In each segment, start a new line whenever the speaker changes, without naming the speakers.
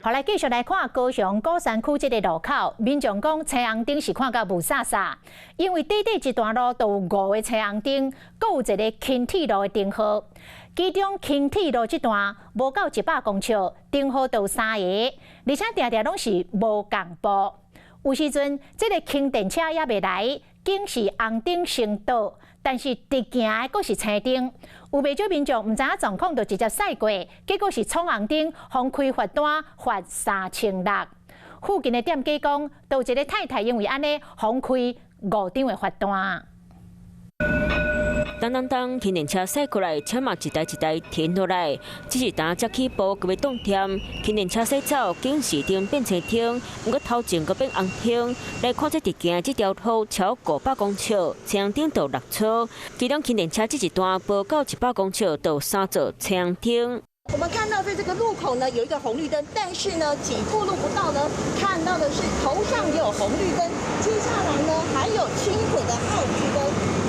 后来继续来看高雄鼓山区这个路口，民众讲车红灯是看到雾煞煞，因为短短一段路都有5个车红灯，阁有一个轻铁路的灯号。其中轻铁路这段无到100公尺，灯号都有3个，而且常常拢是无共步。有时阵，这个轻电车也未来，竟是红灯先倒，但是直行的阁是青灯。有袂少民众唔知影状况，就直接驶过，结果是闯红灯，方开罚单罚3600。附近的店家讲，都有一个太太因为安尼，方开5张的罚单。
当，轻电车驶过来，车嘛一台一台停落来，只是当才起步个要动点，轻电车驶走，竟是灯变青灯，不过头前个变红灯。来看这直行这条路超500公尺，车红灯都6处，其中轻电车这一段无到100公尺，都有3座车红灯。
我们看到在这个路口呢有一个红绿灯，但是呢几步路不到呢，看到的是头上也有红绿灯，接下来呢还有轻轨的号志灯，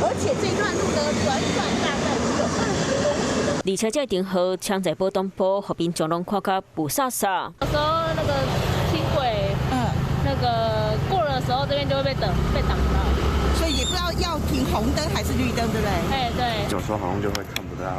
而且这段路呢短大概只有20公尺。
而且这灯号抢在波东坡，和民众拢看到雾煞煞。
有时候那个轻轨，那个过了的时候，这边就会被挡到。
所以也不知道要停红灯还是绿灯，对不对？
哎，对。
有时候好像就会看不到。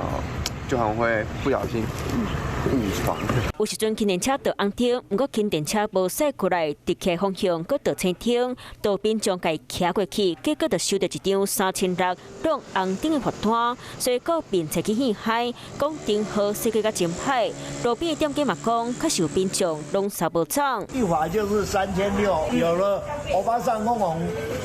就好像会不小心误闯。
有时阵轻电车倒红灯，不过轻电车无驶过来，直客方向搁倒青灯，道边将该骑过去，结果就收到一张3600亮红灯的罚单。所以告并采取陷害，讲灯号设计甲真歹。路边的店家嘛讲，较受民众拢扫无涨。
一罚就是3600，有了欧巴桑讲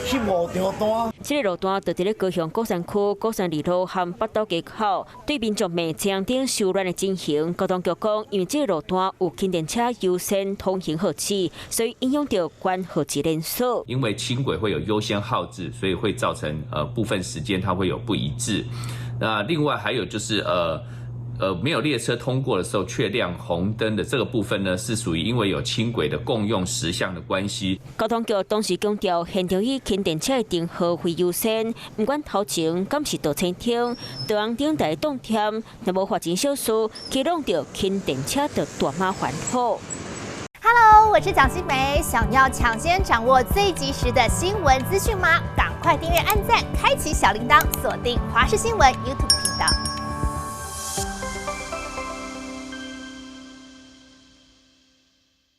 15张单。
这个路段就伫咧高雄鼓山区鼓山2路和北斗街口，对民众骂车红灯收乱的情形，交通局讲，因为这个路段有轻电车优先通行号志，所以影响到关号志人数。
因为轻轨会有优先号志，所以会造成部分时间它会有不一致。那另外还有就是没有列车通过的时候却亮红灯的这个部分呢，是属于因为有轻轨的共用时项的关系。
交通局当时强调，现场以轻电车的灯号为优先，不管头前敢是倒青灯、倒红灯在动添，若无发生小事，启动到轻电车的大麻烦好。
Hello， 我是蒋欣梅，想要抢先掌握最及时的新闻资讯吗？赶快订阅、按赞、开启小铃铛，锁定华视新闻 YouTube 频道。